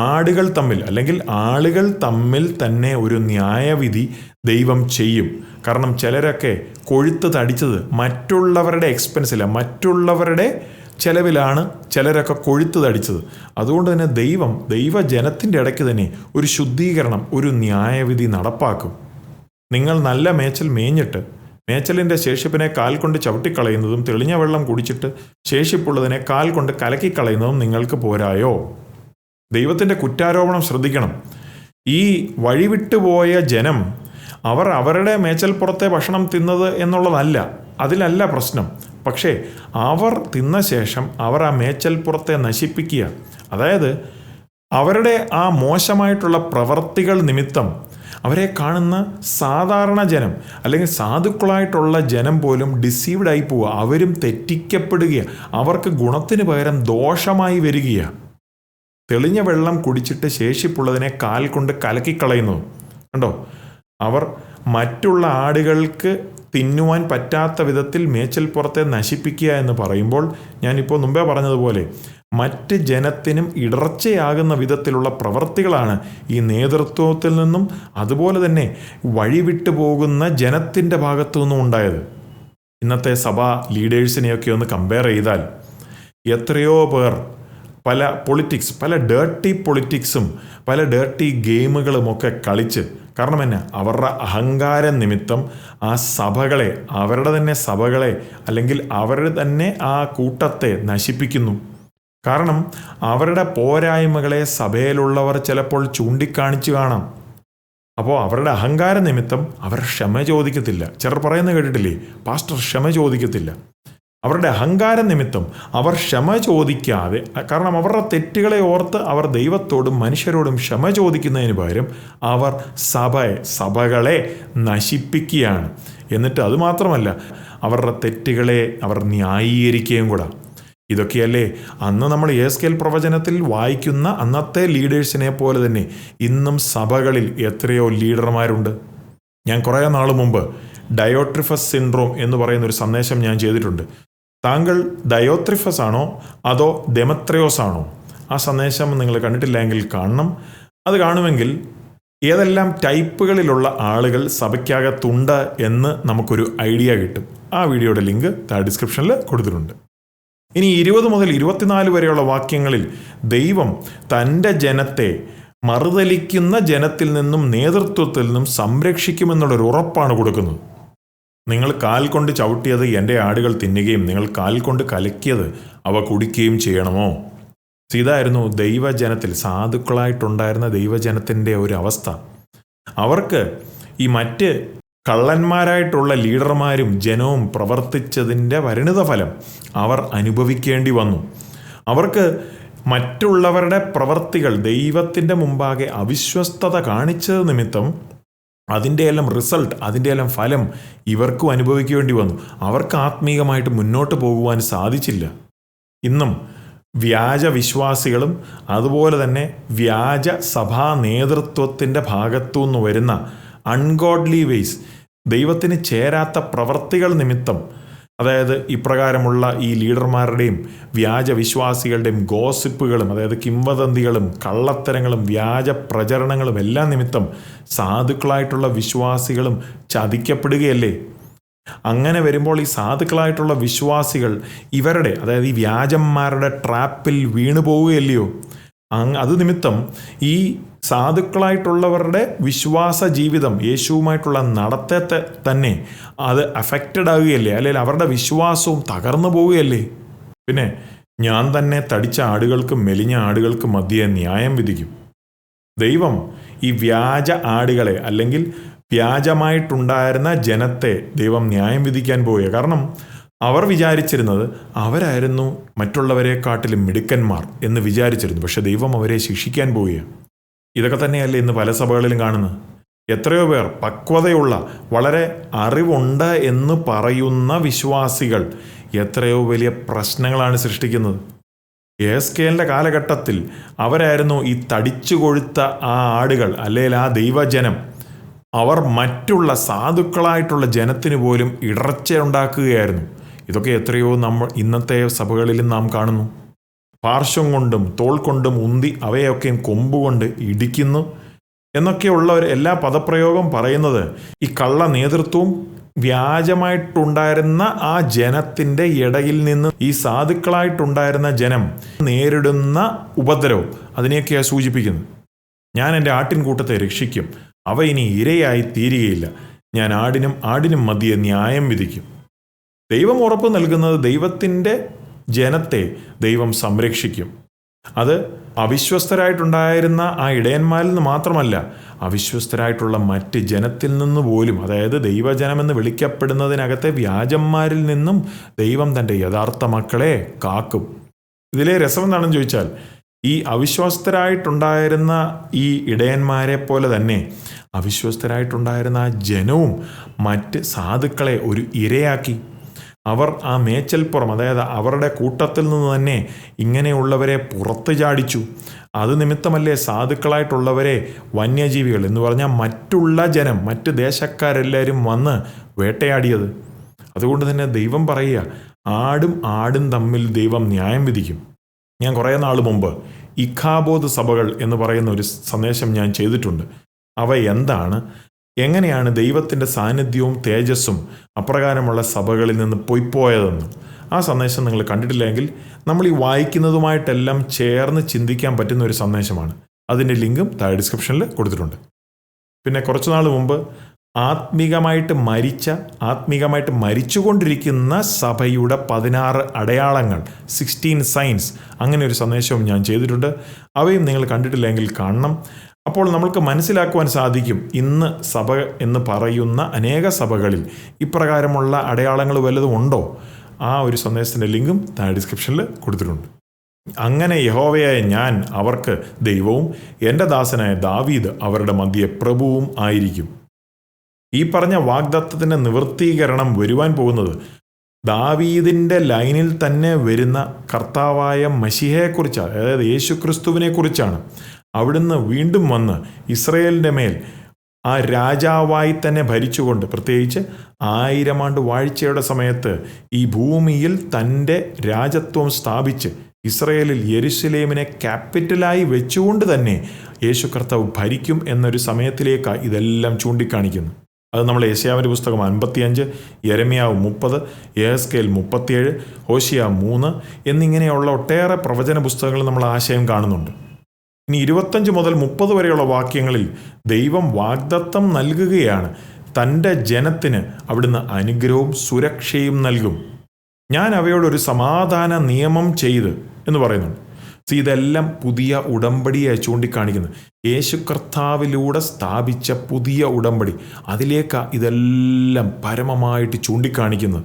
ആടുകൾ തമ്മിൽ അല്ലെങ്കിൽ ആളുകൾ തമ്മിൽ തന്നെ ഒരു ന്യായവിധി ദൈവം ചെയ്യും. കാരണം ചിലരൊക്കെ കൊഴുത്ത് തടിച്ചത് മറ്റുള്ളവരുടെ എക്സ്പെൻസില്ല, മറ്റുള്ളവരുടെ ചെലവിലാണ് ചിലരൊക്കെ കൊഴുത്ത് തടിച്ചത്. അതുകൊണ്ട് തന്നെ ദൈവജനത്തിൻ്റെ ഇടയ്ക്ക് തന്നെ ഒരു ശുദ്ധീകരണം, ഒരു ന്യായവിധി നടപ്പാക്കും. നിങ്ങൾ നല്ല മേച്ചൽ മേഞ്ഞിട്ട് മേച്ചലിൻ്റെ ശേഷിപ്പിനെ കാൽ കൊണ്ട് ചവിട്ടിക്കളയുന്നതും തെളിഞ്ഞ വെള്ളം കുടിച്ചിട്ട് ശേഷിപ്പുള്ളതിനെ കാൽ കൊണ്ട് കലക്കിക്കളയുന്നതും നിങ്ങൾക്ക് പോരായോ? ദൈവത്തിൻ്റെ കുറ്റാരോപണം ശ്രദ്ധിക്കണം. ഈ വഴിവിട്ടുപോയ ജനം അവർ അവരുടെ മേച്ചൽപ്പുറത്തെ ഭക്ഷണം തിന്നത് എന്നുള്ളതല്ല, അതിലല്ല പ്രശ്നം. പക്ഷേ അവർ തിന്ന ശേഷം അവർ ആ മേച്ചൽപ്പുറത്തെ നശിപ്പിക്കുക. അതായത് അവരുടെ ആ മോശമായിട്ടുള്ള പ്രവർത്തികൾ നിമിത്തം അവരെ കാണുന്ന സാധാരണ ജനം അല്ലെങ്കിൽ സാധുക്കളായിട്ടുള്ള ജനം പോലും ഡിസീവ്ഡ് ആയി പോവുക. അവരും തെറ്റിക്കപ്പെടുകയാണ്. അവർക്ക് ഗുണത്തിന് പകരം ദോഷമായി വരികയാണ്. തെളിഞ്ഞ വെള്ളം കുടിച്ചിട്ട് ശേഷിപ്പുള്ളതിനെ കാൽ കൊണ്ട് കലക്കിക്കളയുന്നു. കണ്ടോ, അവർ മറ്റുള്ള ആടുകൾക്ക് തിന്നുവാൻ പറ്റാത്ത വിധത്തിൽ മേച്ചൽപ്പുറത്തെ നശിപ്പിക്കുക എന്ന് പറയുമ്പോൾ ഞാനിപ്പോൾ മുമ്പേ പറഞ്ഞതുപോലെ മറ്റ് ജനത്തിനും ഇടർച്ചയാകുന്ന വിധത്തിലുള്ള പ്രവർത്തികളാണ് ഈ നേതൃത്വത്തിൽ നിന്നും അതുപോലെ തന്നെ വഴിവിട്ടു പോകുന്ന ജനത്തിൻ്റെ ഭാഗത്തു നിന്നും ഉണ്ടായത്. ഇന്നത്തെ സഭാ ലീഡേഴ്സിനെയൊക്കെ ഒന്ന് കമ്പയർ ചെയ്താൽ എത്രയോ പേർ പല ഡേർട്ടി പൊളിറ്റിക്സും പല ഡേർട്ടി ഗെയിമുകളുമൊക്കെ കളിച്ച്, കാരണം എന്നാ, അവരുടെ അഹങ്കാര നിമിത്തം ആ സഭകളെ, അവരുടെ തന്നെ സഭകളെ അല്ലെങ്കിൽ അവരുടെ തന്നെ ആ കൂട്ടത്തെ നശിപ്പിക്കുന്നു. കാരണം അവരുടെ പോരായ്മകളെ സഭയിലുള്ളവർ ചിലപ്പോൾ ചൂണ്ടിക്കാണിച്ചു കാണാം. അപ്പോൾ അവരുടെ അഹങ്കാര നിമിത്തം അവർ ക്ഷമ ചോദിക്കത്തില്ല. ചിലർ പറയുന്നത് കേട്ടിട്ടില്ലേ, പാസ്റ്റർ ക്ഷമ ചോദിക്കത്തില്ല. അവരുടെ അഹങ്കാര നിമിത്തം അവർ ക്ഷമ ചോദിക്കാതെ, കാരണം അവരുടെ തെറ്റുകളെ ഓർത്ത് അവർ ദൈവത്തോടും മനുഷ്യരോടും ക്ഷമ ചോദിക്കുന്നതിന് പകരം അവർ സഭകളെ നശിപ്പിക്കുകയാണ്. എന്നിട്ട് അതുമാത്രമല്ല, അവരുടെ തെറ്റുകളെ അവർ ന്യായീകരിക്കുകയും കൂടെ. ഇതൊക്കെയല്ലേ അന്ന് നമ്മൾ യെഹെസ്കേൽ പ്രവചനത്തിൽ വായിക്കുന്ന അന്നത്തെ ലീഡേഴ്സിനെ പോലെ തന്നെ ഇന്നും സഭകളിൽ എത്രയോ ലീഡർമാരുണ്ട്. ഞാൻ കുറേ നാൾ മുമ്പ് ഡയോട്രിഫസ് സിൻഡ്രോം എന്ന് പറയുന്ന ഒരു സന്ദേശം ഞാൻ ചെയ്തിട്ടുണ്ട്. താങ്കൾ ഡയോട്രിഫസ് ആണോ അതോ ഡെമത്രിയോസ് ആണോ? ആ സന്ദേശം നിങ്ങൾ കണ്ടിട്ടില്ലെങ്കിൽ കാണണം. അത് കാണുമെങ്കിൽ ഏതെല്ലാം ടൈപ്പുകളിലുള്ള ആളുകൾ സഭയ്ക്കകത്തുണ്ട് എന്ന് നമുക്കൊരു ഐഡിയ കിട്ടും. ആ വീഡിയോയുടെ ലിങ്ക് ഡിസ്ക്രിപ്ഷനിൽ കൊടുത്തിട്ടുണ്ട്. ഇനി 20 മുതൽ 24 വരെയുള്ള വാക്യങ്ങളിൽ ദൈവം തൻ്റെ ജനത്തെ മറുതലിക്കുന്ന ജനത്തിൽ നിന്നും നേതൃത്വത്തിൽ നിന്നും സംരക്ഷിക്കുമെന്നുള്ളൊരു ഉറപ്പാണ് കൊടുക്കുന്നത്. നിങ്ങൾ കാൽ കൊണ്ട് ചവിട്ടിയത് എൻ്റെ ആടുകൾ തിന്നുകയും നിങ്ങൾ കാൽ കൊണ്ട് കലക്കിയത് അവ കുടിക്കുകയും ചെയ്യണമോ? ഇതായിരുന്നു ദൈവജനത്തിൽ, സാധുക്കളായിട്ടുണ്ടായിരുന്ന ദൈവജനത്തിൻ്റെ ഒരു അവസ്ഥ. അവർക്ക് ഈ മറ്റ് കള്ളന്മാരായിട്ടുള്ള ലീഡർമാരും ജനവും പ്രവർത്തിച്ചതിൻ്റെ പരിണിതഫലം അവർ അനുഭവിക്കേണ്ടി വന്നു. അവർക്ക് മറ്റുള്ളവരുടെ പ്രവർത്തികൾ ദൈവത്തിൻ്റെ മുമ്പാകെ അവിശ്വസ്തത കാണിച്ചത് നിമിത്തം അതിൻ്റെയെല്ലാം റിസൾട്ട്, അതിൻ്റെയെല്ലാം ഫലം ഇവർക്കും അനുഭവിക്കേണ്ടി വന്നു. അവർക്ക് ആത്മീകമായിട്ട് മുന്നോട്ട് പോകുവാൻ സാധിച്ചില്ല. ഇന്നും വ്യാജ വിശ്വാസികളും അതുപോലെ തന്നെ വ്യാജ സഭാ നേതൃത്വത്തിൻ്റെ ഭാഗത്തു നിന്ന് വരുന്ന അൺഗോഡ്ലി വേയ്സ്, ദൈവത്തിന് ചേരാത്ത പ്രവർത്തികൾ നിമിത്തം, അതായത് ഇപ്രകാരമുള്ള ഈ ലീഡർമാരുടെയും വ്യാജ വിശ്വാസികളുടെയും ഗോസിപ്പുകളും, അതായത് കിംവദന്തികളും കള്ളത്തരങ്ങളും വ്യാജ പ്രചരണങ്ങളും എല്ലാം നിമിത്തം സാധുക്കളായിട്ടുള്ള വിശ്വാസികളും ചതിക്കപ്പെടുകയല്ലേ? അങ്ങനെ വരുമ്പോൾ ഈ സാധുക്കളായിട്ടുള്ള വിശ്വാസികൾ ഇവരുടെ, അതായത് ഈ വ്യാജന്മാരുടെ ട്രാപ്പിൽ വീണു പോവുകയല്ലയോ? അത് നിമിത്തം ഈ സാധുക്കളായിട്ടുള്ളവരുടെ വിശ്വാസ ജീവിതം, യേശുവുമായിട്ടുള്ള നടത്തത്തെ തന്നെ അത് അഫക്റ്റഡ് ആവുകയല്ലേ? അല്ലെങ്കിൽ അവരുടെ വിശ്വാസവും തകർന്നു പോവുകയല്ലേ? പിന്നെ ഞാൻ തന്നെ തടിച്ച ആടുകൾക്കും മെലിഞ്ഞ ആടുകൾക്കും മധ്യേ ന്യായം വിധിക്കും. ദൈവം ഈ വ്യാജ ആടുകളെ അല്ലെങ്കിൽ വ്യാജമായിട്ടുണ്ടായിരുന്ന ജനത്തെ ദൈവം ന്യായം വിധിക്കാൻ പോവുക. കാരണം അവർ വിചാരിച്ചിരുന്നത് അവരായിരുന്നു മറ്റുള്ളവരെക്കാട്ടിലും മിടുക്കന്മാർ എന്ന് വിചാരിച്ചിരുന്നു. പക്ഷെ ദൈവം അവരെ ശിക്ഷിക്കാൻ പോവുകയാണ്. ഇതൊക്കെ തന്നെയല്ലേ ഇന്ന് പല സഭകളിലും കാണുന്നത്. എത്രയോ പേർ പക്വതയുള്ള, വളരെ അറിവുണ്ട് എന്ന് പറയുന്ന വിശ്വാസികൾ എത്രയോ വലിയ പ്രശ്നങ്ങളാണ് സൃഷ്ടിക്കുന്നത്. യെഹെസ്കേലിൻ്റെ കാലഘട്ടത്തിൽ അവരായിരുന്നു ഈ തടിച്ചു കൊഴുത്ത ആ ആടുകൾ, അല്ലെങ്കിൽ ആ ദൈവജനം. അവർ മറ്റുള്ള സാധുക്കളായിട്ടുള്ള ജനത്തിന് പോലും ഇടർച്ച ഉണ്ടാക്കുകയായിരുന്നു. ഇതൊക്കെ എത്രയോ നമ്മൾ ഇന്നത്തെ സഭകളിലും നാം കാണുന്നു. പാർശ്വം കൊണ്ടും തോൾ കൊണ്ടും ഉന്തി അവയൊക്കെയും കൊമ്പുകൊണ്ട് ഇടിക്കുന്നു എന്നൊക്കെയുള്ളവർ എല്ലാ പദപ്രയോഗം പറയുന്നത് ഈ കള്ള നേതൃത്വവും വ്യാജമായിട്ടുണ്ടായിരുന്ന ആ ജനത്തിൻ്റെ ഇടയിൽ നിന്ന് ഈ സാധുക്കളായിട്ടുണ്ടായിരുന്ന ജനം നേരിടുന്ന ഉപദ്രവം അതിനെയൊക്കെയാണ് സൂചിപ്പിക്കുന്നത്. ഞാൻ എൻ്റെ ആട്ടിൻകൂട്ടത്തെ രക്ഷിക്കും, അവ ഇനി ഇരയായി തീരുകയില്ല. ഞാൻ ആടിനും മധ്യേ ന്യായം വിധിക്കും. ദൈവം ഉറപ്പ് നൽകുന്നത് ദൈവത്തിൻ്റെ ജനത്തെ ദൈവം സംരക്ഷിക്കും. അത് അവിശ്വസ്തരായിട്ടുണ്ടായിരുന്ന ആ ഇടയന്മാരിൽ നിന്ന് മാത്രമല്ല, അവിശ്വസ്തരായിട്ടുള്ള മറ്റ് ജനത്തിൽ നിന്ന് പോലും, അതായത് ദൈവജനമെന്ന് വിളിക്കപ്പെടുന്നതിനകത്തെ വ്യാജന്മാരിൽ നിന്നും ദൈവം തൻ്റെ യഥാർത്ഥ മക്കളെ കാക്കും. ഇതിലെ രസം എന്താണെന്ന് ചോദിച്ചാൽ, ഈ അവിശ്വസ്തരായിട്ടുണ്ടായിരുന്ന ഈ ഇടയന്മാരെ പോലെ തന്നെ അവിശ്വസ്തരായിട്ടുണ്ടായിരുന്ന ആ ജനവും മറ്റ് സാധുക്കളെ ഒരു ഇരയാക്കി. അവർ ആ മേച്ചൽപ്പുറം, അതായത് അവരുടെ കൂട്ടത്തിൽ നിന്ന് തന്നെ ഇങ്ങനെയുള്ളവരെ പുറത്ത് ചാടിച്ചു. അത് നിമിത്തമല്ലേ സാധുക്കളായിട്ടുള്ളവരെ വന്യജീവികൾ എന്ന് പറഞ്ഞാൽ മറ്റുള്ള ജനം, മറ്റ് ദേശക്കാരെല്ലാവരും വന്ന് വേട്ടയാടിയത്. അതുകൊണ്ട് തന്നെ ദൈവം പറയുക, ആടും തമ്മിൽ ദൈവം ന്യായം വിധിക്കും. ഞാൻ കുറേ നാൾ മുമ്പ് ഇഖാബോദ് സഭകൾ എന്ന് പറയുന്ന ഒരു സന്ദേശം ഞാൻ ചെയ്തിട്ടുണ്ട്. അവ എന്താണ്, എങ്ങനെയാണ് ദൈവത്തിൻ്റെ സാന്നിധ്യവും തേജസ്സും അപ്രകാരമുള്ള സഭകളിൽ നിന്ന് പോയതെന്ന്. ആ സന്ദേശം നിങ്ങൾ കണ്ടിട്ടില്ലെങ്കിൽ നമ്മൾ ഈ വായിക്കുന്നതുമായിട്ടെല്ലാം ചേർന്ന് ചിന്തിക്കാൻ പറ്റുന്ന ഒരു സന്ദേശമാണ്. അതിൻ്റെ ലിങ്കും താഴെ ഡിസ്ക്രിപ്ഷനിൽ കൊടുത്തിട്ടുണ്ട്. പിന്നെ കുറച്ചു നാൾ മുമ്പ് ആത്മീകമായിട്ട് മരിച്ചുകൊണ്ടിരിക്കുന്ന സഭയുടെ 16 അടയാളങ്ങൾ, 16 സൈൻസ്, അങ്ങനെ ഒരു സന്ദേശവും ഞാൻ ചെയ്തിട്ടുണ്ട്. അവയും നിങ്ങൾ കണ്ടിട്ടില്ലെങ്കിൽ കാണണം. അപ്പോൾ നമ്മൾക്ക് മനസ്സിലാക്കുവാൻ സാധിക്കും, ഇന്ന് സഭ എന്ന് പറയുന്ന അനേക സഭകളിൽ ഇപ്രകാരമുള്ള അടയാളങ്ങൾ വല്ലതും ഉണ്ടോ. ആ ഒരു സന്ദേശത്തിൻ്റെ ലിങ്കും താഴെ ഡിസ്ക്രിപ്ഷനിൽ കൊടുത്തിട്ടുണ്ട്. അങ്ങനെ യഹോവയായ ഞാൻ അവർക്ക് ദൈവവും എൻ്റെ ദാസനായ ദാവീദ് അവരുടെ മധ്യേ പ്രഭുവും ആയിരിക്കും. ഈ പറഞ്ഞ വാഗ്ദത്തത്തിൻ്റെ നിവൃത്തീകരണം വരുവാൻ പോകുന്നത് ദാവീദിൻ്റെ ലൈനിൽ തന്നെ വരുന്ന കർത്താവായ മശിഹയെക്കുറിച്ചാണ്, അതായത് യേശുക്രിസ്തുവിനെ കുറിച്ചാണ്. അവിടുന്ന് വീണ്ടും വന്ന് ഇസ്രയേലിൻ്റെ മേൽ ആ രാജാവായി തന്നെ ഭരിച്ചുകൊണ്ട്, പ്രത്യേകിച്ച് 1000 ആണ്ട് വാഴ്ചയുടെ സമയത്ത് ഈ ഭൂമിയിൽ തൻ്റെ രാജത്വം സ്ഥാപിച്ച് ഇസ്രയേലിൽ യെരുശലേമിനെ ക്യാപിറ്റലായി വെച്ചുകൊണ്ട് തന്നെ യേശു കർത്താവ് ഭരിക്കും എന്നൊരു സമയത്തിലേക്കാണ് ഇതെല്ലാം ചൂണ്ടിക്കാണിക്കുന്നു. അത് നമ്മൾ യെശയ്യാവിൻ്റെ പുസ്തകം 55, യെരമ്യാവ് 30, യെഹെസ്കേൽ 37, ഹോശിയ 3 എന്നിങ്ങനെയുള്ള ഒട്ടേറെ പ്രവചന പുസ്തകങ്ങൾ നമ്മൾ ആശയം കാണുന്നുണ്ട്. ഇനി 25 മുതൽ 30 വരെയുള്ള വാക്യങ്ങളിൽ ദൈവം വാഗ്ദത്തം നൽകുകയാണ്. തൻ്റെ ജനത്തിന് അവിടുന്ന് അനുഗ്രഹവും സുരക്ഷയും നൽകും. ഞാൻ അവയോടൊരു സമാധാന നിയമം ചെയ്ത് എന്ന് പറയുന്നുണ്ട്. ഇതെല്ലാം പുതിയ ഉടമ്പടിയെ ചൂണ്ടിക്കാണിക്കുന്നത്. യേശു കർത്താവിലൂടെ സ്ഥാപിച്ച പുതിയ ഉടമ്പടി, അതിലേക്കാണ് ഇതെല്ലാം പരമമായിട്ട് ചൂണ്ടിക്കാണിക്കുന്നത്.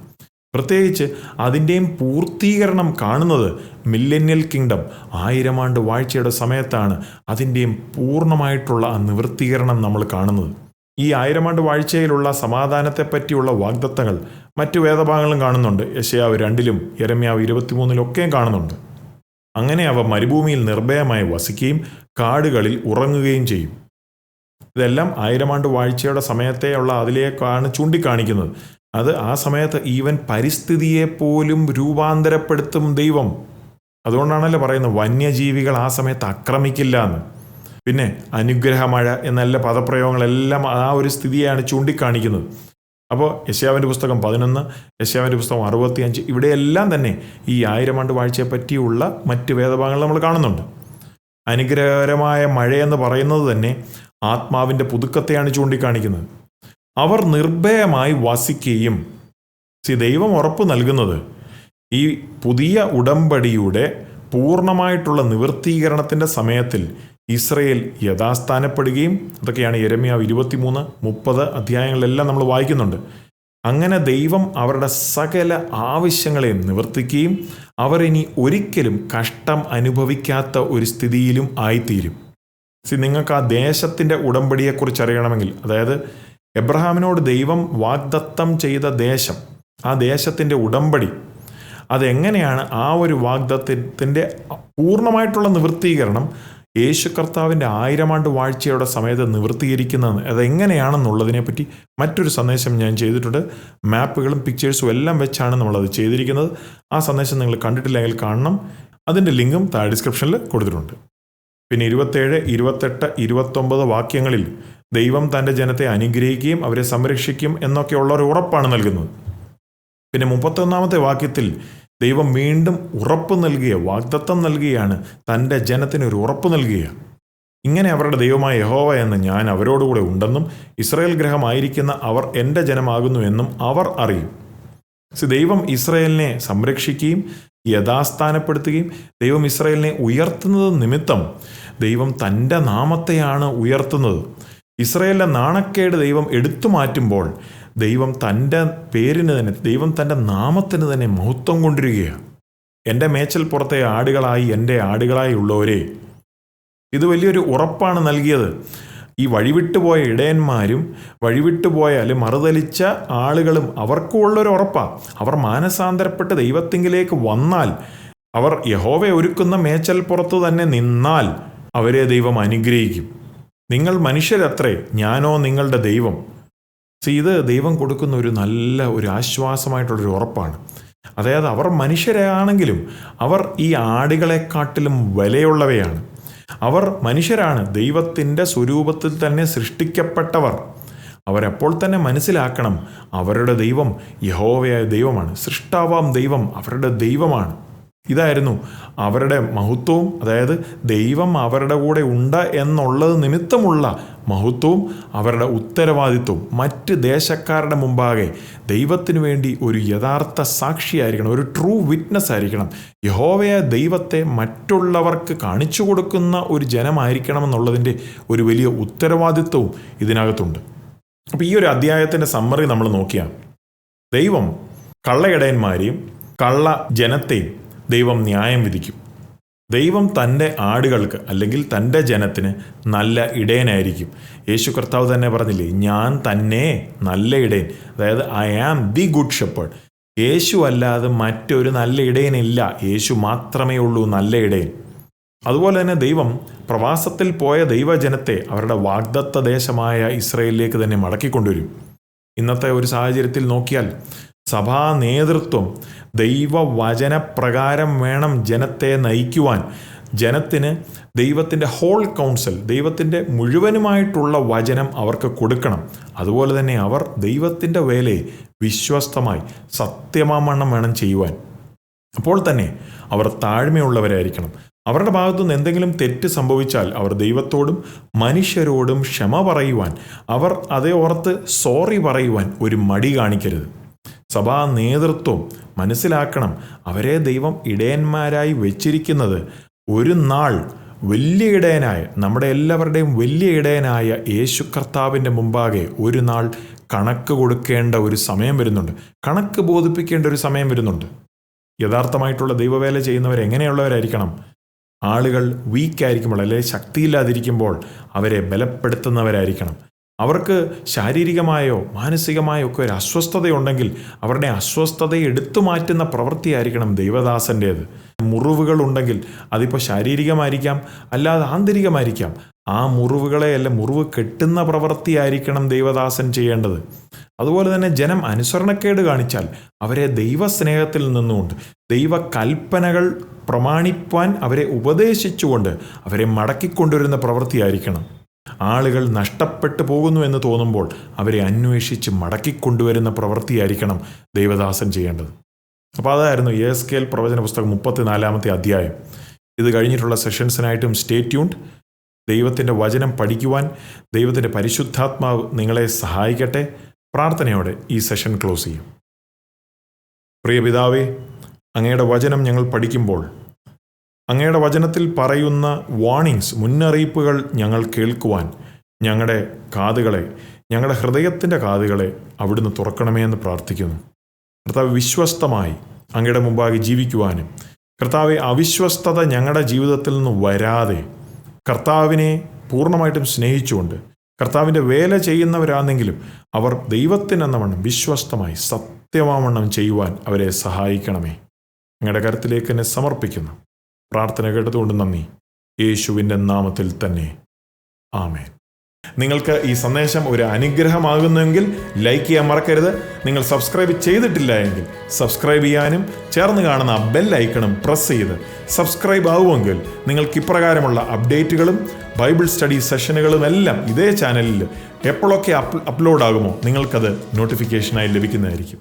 പ്രത്യേകിച്ച് അതിൻ്റെയും പൂർത്തീകരണം കാണുന്നത് മില്ലേനിയൽ കിങ്ഡം 1000 ആണ്ട് വാഴ്ചയുടെ സമയത്താണ്. അതിൻ്റെയും പൂർണ്ണമായിട്ടുള്ള ആ നിവൃത്തീകരണം നമ്മൾ കാണുന്നത്. ഈ 1000 ആണ്ട് വാഴ്ചയിലുള്ള സമാധാനത്തെ പറ്റിയുള്ള വാഗ്ദത്തങ്ങൾ മറ്റു വേദഭാഗങ്ങളും കാണുന്നുണ്ട്. യെശയ്യാവ് 2-ലും യെരമ്യാവ് 23-ലൊക്കെയും കാണുന്നുണ്ട്. അങ്ങനെ അവ മരുഭൂമിയിൽ നിർഭയമായി വസിക്കുകയും കാടുകളിൽ ഉറങ്ങുകയും ചെയ്യും. ഇതെല്ലാം 1000 ആണ്ട് വാഴ്ചയുടെ സമയത്തെയുള്ള അതിലേക്കാണ് ചൂണ്ടിക്കാണിക്കുന്നത്. അത് ആ സമയത്ത് ഈവൻ പരിസ്ഥിതിയെ പോലും രൂപാന്തരപ്പെടുത്തും ദൈവം. അതുകൊണ്ടാണല്ലോ പറയുന്നത് വന്യജീവികൾ ആ സമയത്ത് ആക്രമിക്കില്ല എന്ന്. പിന്നെ അനുഗ്രഹമഴ എന്നല്ല പദപ്രയോഗങ്ങളെല്ലാം ആ ഒരു സ്ഥിതിയാണ് ചൂണ്ടിക്കാണിക്കുന്നത്. അപ്പോൾ യെശയ്യാവിൻ്റെ പുസ്തകം 11, യെശയ്യാവിൻ്റെ പുസ്തകം 65, ഇവിടെയെല്ലാം തന്നെ ഈ 1000 ആണ്ട് വാഴ്ചയെ പറ്റിയുള്ള മറ്റ് വേദഭാഗങ്ങൾ നമ്മൾ കാണുന്നുണ്ട്. അനുഗ്രഹകരമായ മഴയെന്ന് പറയുന്നത് തന്നെ ആത്മാവിൻ്റെ പുതുക്കത്തെയാണ് ചൂണ്ടിക്കാണിക്കുന്നത്. അവർ നിർഭയമായി വസിക്കുകയും, ദൈവം ഉറപ്പ് നൽകുന്നത് ഈ പുതിയ ഉടമ്പടിയുടെ പൂർണ്ണമായിട്ടുള്ള നിവൃത്തീകരണത്തിൻ്റെ സമയത്തിൽ ഇസ്രയേൽ യഥാസ്ഥാനപ്പെടുകയും, അതൊക്കെയാണ് യെരമ്യാവ് 23, 30 അധ്യായങ്ങളിലെല്ലാം നമ്മൾ വായിക്കുന്നുണ്ട്. അങ്ങനെ ദൈവം അവരുടെ സകല ആവശ്യങ്ങളെയും നിവർത്തിക്കുകയും അവർ ഇനി ഒരിക്കലും കഷ്ടം അനുഭവിക്കാത്ത ഒരു സ്ഥിതിയിലും ആയിത്തീരും. നിങ്ങൾക്ക് ആ ദേശത്തിൻ്റെ ഉടമ്പടിയെക്കുറിച്ച് അറിയണമെങ്കിൽ, അതായത് എബ്രഹാമിനോട് ദൈവം വാഗ്ദത്തം ചെയ്ത ദേശം, ആ ദേശത്തിൻ്റെ ഉടമ്പടി, അതെങ്ങനെയാണ് ആ ഒരു വാഗ്ദത്തത്തിൻ്റെ പൂർണ്ണമായിട്ടുള്ള നിവൃത്തീകരണം യേശു കർത്താവിൻ്റെ 1000 ആണ്ട് വാഴ്ചയുടെ സമയത്ത് നിവൃത്തീകരിക്കുന്നത് അതെങ്ങനെയാണെന്നുള്ളതിനെപ്പറ്റി മറ്റൊരു സന്ദേശം ഞാൻ ചെയ്തിട്ടുണ്ട്. മാപ്പുകളും പിക്ചേഴ്സും എല്ലാം വെച്ചാണ് നമ്മളത് ചെയ്തിരിക്കുന്നത്. ആ സന്ദേശം നിങ്ങൾ കണ്ടിട്ടില്ലെങ്കിൽ കാണണം. അതിൻ്റെ ലിങ്കും താഴെ ഡിസ്ക്രിപ്ഷനിൽ കൊടുത്തിട്ടുണ്ട്. പിന്നെ 27, 28, 29 വാക്യങ്ങളിൽ ദൈവം തൻ്റെ ജനത്തെ അനുഗ്രഹിക്കുകയും അവരെ സംരക്ഷിക്കും എന്നൊക്കെയുള്ള ഒരു ഉറപ്പാണ് നൽകുന്നത്. പിന്നെ 31-ാമത്തെ വാക്യത്തിൽ ദൈവം വീണ്ടും ഉറപ്പ് നൽകുക, വാഗ്ദത്തം നൽകുകയാണ്. തൻ്റെ ജനത്തിന് ഒരു ഉറപ്പ് നൽകുക. ഇങ്ങനെ അവരുടെ ദൈവമായ യഹോവ എന്ന് ഞാൻ അവരോടുകൂടെ ഉണ്ടെന്നും ഇസ്രായേൽ ഗൃഹമായിരിക്കുന്ന അവർ എൻ്റെ ജനമാകുന്നു എന്നും അവർ അറിയും. ദൈവം ഇസ്രായേലിനെ സംരക്ഷിക്കുകയും യഥാസ്ഥാനപ്പെടുത്തുകയും ദൈവം ഇസ്രായേലിനെ ഉയർത്തുന്നത് നിമിത്തം ദൈവം തൻ്റെ നാമത്തെയാണ് ഉയർത്തുന്നത്. ഇസ്രായേലിൻ്റെ നാണക്കേട് ദൈവം എടുത്തു മാറ്റുമ്പോൾ ദൈവം തൻ്റെ പേരിന് തന്നെ, ദൈവം തൻ്റെ നാമത്തിന് തന്നെ മഹത്വം കൊണ്ടിരിക്കുകയാണ്. എൻ്റെ മേച്ചൽ പുറത്തെ ആടുകളായി, എൻ്റെ ആടുകളായി ഉള്ളവരെ, ഇത് വലിയൊരു ഉറപ്പാണ് നൽകിയത്. ഈ വഴിവിട്ടുപോയ ഇടയന്മാരും വഴിവിട്ടുപോയ അല്ലെങ്കിൽ മറുതലിച്ച ആളുകളും അവർക്കുള്ളൊരു ഉറപ്പാണ്. അവർ മാനസാന്തരപ്പെട്ട് ദൈവത്തിങ്കിലേക്ക് വന്നാൽ, അവർ യഹോവ ഒരുക്കുന്ന മേച്ചൽ പുറത്തു തന്നെ നിന്നാൽ അവരെ ദൈവം അനുഗ്രഹിക്കും. നിങ്ങൾ മനുഷ്യരത്രേ, ഞാനോ നിങ്ങളുടെ ദൈവം. ഇത് ദൈവം കൊടുക്കുന്ന ഒരു ആശ്വാസമായിട്ടുള്ളൊരു ഉറപ്പാണ്. അതായത് അവർ മനുഷ്യരാണെങ്കിലും അവർ ഈ ആടുകളെക്കാട്ടിലും വിലയുള്ളവയാണ്. അവർ മനുഷ്യരാണ്, ദൈവത്തിൻ്റെ സ്വരൂപത്തിൽ തന്നെ സൃഷ്ടിക്കപ്പെട്ടവർ. അവരപ്പോൾ തന്നെ മനസ്സിലാക്കണം, അവരുടെ ദൈവം യഹോവയായ ദൈവമാണ്. സൃഷ്ടാവാം ദൈവം അവരുടെ ദൈവമാണ്. ഇതായിരുന്നു അവരുടെ മഹത്വവും, അതായത് ദൈവം അവരുടെ കൂടെ ഉണ്ട് എന്നുള്ളത് നിമിത്തമുള്ള മഹത്വവും അവരുടെ ഉത്തരവാദിത്വവും. മറ്റ് ദേശക്കാരുടെ മുമ്പാകെ ദൈവത്തിനു വേണ്ടി ഒരു യഥാർത്ഥ സാക്ഷിയായിരിക്കണം, ഒരു ട്രൂ വിറ്റ്നസ് ആയിരിക്കണം. യഹോവയായ ദൈവത്തെ മറ്റുള്ളവർക്ക് കാണിച്ചു കൊടുക്കുന്ന ഒരു ജനമായിരിക്കണമെന്നുള്ളതിൻ്റെ ഒരു വലിയ ഉത്തരവാദിത്വവും ഇതിനകത്തുണ്ട്. അപ്പോൾ ഈ ഒരു അധ്യായത്തിൻ്റെ സമ്മറി നമ്മൾ നോക്കിയാൽ, ദൈവം കള്ളയിടയന്മാരെയും കള്ള ജനത്തെയും ദൈവം ന്യായം വിധിക്കും. ദൈവം തൻ്റെ ആടുകൾക്ക് അല്ലെങ്കിൽ തൻ്റെ ജനത്തിന് നല്ല ഇടയനായിരിക്കും. യേശു കർത്താവ് തന്നെ പറഞ്ഞില്ലേ, ഞാൻ തന്നെ നല്ല ഇടയൻ, അതായത് I am the good shepherd. Yeshu അല്ലാതെ മറ്റൊരു നല്ല ഇടയനില്ല, യേശു മാത്രമേ ഉള്ളൂ നല്ല ഇടയൻ. അതുപോലെ തന്നെ ദൈവം പ്രവാസത്തിൽ പോയ ദൈവജനത്തെ അവരുടെ വാഗ്ദത്ത ദേശമായ ഇസ്രായേലിലേക്ക് തന്നെ മടക്കിക്കൊണ്ടുവരും. ഇന്നത്തെ ഒരു സാഹചര്യത്തിൽ നോക്കിയാൽ സഭാ നേതൃത്വം ദൈവവചനപ്രകാരം വേണം ജനത്തെ നയിക്കുവാൻ. ജനത്തിന് ദൈവത്തിൻ്റെ ഹോൾ കൗൺസിൽ, ദൈവത്തിൻ്റെ മുഴുവനുമായിട്ടുള്ള വചനം അവർക്ക് കൊടുക്കണം. അതുപോലെ തന്നെ അവർ ദൈവത്തിൻ്റെ വേലയെ വിശ്വസ്തമായി സത്യമാവണ്ണം വേണം ചെയ്യുവാൻ. അപ്പോൾ തന്നെ അവർ താഴ്മയുള്ളവരായിരിക്കണം. അവരുടെ ഭാഗത്തുനിന്ന് എന്തെങ്കിലും തെറ്റ് സംഭവിച്ചാൽ അവർ ദൈവത്തോടും മനുഷ്യരോടും ക്ഷമ പറയുവാൻ, അവർ അതേ ഓർത്ത് സോറി പറയുവാൻ ഒരു മടി കാണിക്കരുത്. സഭാ നേതൃത്വം മനസ്സിലാക്കണം, അവരെ ദൈവം ഇടയന്മാരായി വെച്ചിരിക്കുന്നത് ഒരു നാൾ വലിയ ഇടയനായ, നമ്മുടെ എല്ലാവരുടെയും വലിയ ഇടയനായ യേശു കർത്താവിൻ്റെ മുമ്പാകെ ഒരു നാൾ കണക്ക് കൊടുക്കേണ്ട ഒരു സമയം വരുന്നുണ്ട്, കണക്ക് ബോധിപ്പിക്കേണ്ട ഒരു സമയം വരുന്നുണ്ട്. യഥാർത്ഥമായിട്ടുള്ള ദൈവവേല ചെയ്യുന്നവർ എങ്ങനെയുള്ളവരായിരിക്കണം? ആളുകൾ വീക്കായിരിക്കുമ്പോൾ, അല്ലെങ്കിൽ ശക്തിയില്ലാതിരിക്കുമ്പോൾ അവരെ ബലപ്പെടുത്തുന്നവരായിരിക്കണം. അവർക്ക് ശാരീരികമായോ മാനസികമായോ ഒക്കെ ഒരു അസ്വസ്ഥതയുണ്ടെങ്കിൽ അവരുടെ അസ്വസ്ഥതയെ എടുത്തു മാറ്റുന്ന പ്രവൃത്തിയായിരിക്കണം ദൈവദാസൻ്റേത്. മുറിവുകളുണ്ടെങ്കിൽ അതിപ്പോൾ ശാരീരികമായിരിക്കാം, അല്ലാതെ ആന്തരികമായിരിക്കാം. ആ മുറിവ് കെട്ടുന്ന പ്രവൃത്തിയായിരിക്കണം ദൈവദാസൻ ചെയ്യേണ്ടത്. അതുപോലെ തന്നെ ജനം അനുസരണക്കേട് കാണിച്ചാൽ അവരെ ദൈവസ്നേഹത്തിൽ നിന്നുകൊണ്ട്, ദൈവകൽപ്പനകൾ പ്രമാണിപ്പാൻ അവരെ ഉപദേശിച്ചുകൊണ്ട് അവരെ മടക്കിക്കൊണ്ടുവരുന്ന പ്രവൃത്തിയായിരിക്കണം. ആളുകൾ നഷ്ടപ്പെട്ടു പോകുന്നു എന്ന് തോന്നുമ്പോൾ അവരെ അന്വേഷിച്ച് മടക്കിക്കൊണ്ടുവരുന്ന പ്രവൃത്തിയായിരിക്കണം ദൈവദാസൻ ചെയ്യേണ്ടത്. അപ്പോൾ അതായിരുന്നു യെഹെസ്കേൽ പ്രവചന പുസ്തകം 34-ാമത്തെ അധ്യായം. ഇത് കഴിഞ്ഞിട്ടുള്ള സെഷൻസിനായിട്ടും സ്റ്റേ ട്യൂൺഡ്. ദൈവത്തിൻ്റെ വചനം പഠിക്കുവാൻ ദൈവത്തിൻ്റെ പരിശുദ്ധാത്മാവ് നിങ്ങളെ സഹായിക്കട്ടെ. പ്രാർത്ഥനയോടെ ഈ സെഷൻ ക്ലോസ് ചെയ്യും. പ്രിയ പിതാവേ, അങ്ങയുടെ വചനം ഞങ്ങൾ പഠിക്കുമ്പോൾ അങ്ങയുടെ വചനത്തിൽ പറയുന്ന വാർണിങ്സ്, മുന്നറിയിപ്പുകൾ ഞങ്ങൾ കേൾക്കുവാൻ ഞങ്ങളുടെ കാതുകളെ, ഞങ്ങളുടെ ഹൃദയത്തിൻ്റെ കാതുകളെ അവിടുന്ന് തുറക്കണമേ എന്ന് പ്രാർത്ഥിക്കുന്നു. കർത്താവ്, വിശ്വസ്തമായി അങ്ങയുടെ മുമ്പാകെ ജീവിക്കുവാനും, കർത്താവെ അവിശ്വസ്തത ഞങ്ങളുടെ ജീവിതത്തിൽ നിന്ന് വരാതെ കർത്താവിനെ പൂർണ്ണമായിട്ടും സ്നേഹിച്ചുകൊണ്ട് കർത്താവിൻ്റെ വേല ചെയ്യുന്നവരാണെങ്കിലും അവർ ദൈവത്തിനെന്നവണ്ണം വിശ്വസ്തമായി സത്യമാവണ്ണം ചെയ്യുവാൻ അവരെ സഹായിക്കണമേ. അങ്ങയുടെ കരുത്തിലേക്ക് എന്നെ സമർപ്പിക്കുന്നു. പ്രാർത്ഥന കേട്ടതുകൊണ്ട് നന്ദി. യേശുവിൻ്റെ നാമത്തിൽ തന്നെ ആമേൻ. നിങ്ങൾക്ക് ഈ സന്ദേശം ഒരു അനുഗ്രഹമാകുന്നെങ്കിൽ ലൈക്ക് ചെയ്യാൻ മറക്കരുത്. നിങ്ങൾ സബ്സ്ക്രൈബ് ചെയ്തിട്ടില്ല എങ്കിൽ സബ്സ്ക്രൈബ് ചെയ്യാനും ചേർന്ന് കാണുന്ന ബെൽ ഐക്കണും പ്രസ് ചെയ്ത് സബ്സ്ക്രൈബ് ആവുമെങ്കിൽ നിങ്ങൾക്ക് ഇപ്രകാരമുള്ള അപ്ഡേറ്റുകളും ബൈബിൾ സ്റ്റഡി സെഷനുകളും എല്ലാം ഇതേ ചാനലിൽ എപ്പോഴൊക്കെ അപ്ലോഡ് ആകുമോ നിങ്ങൾക്കത് നോട്ടിഫിക്കേഷനായി ലഭിക്കുന്നതായിരിക്കും.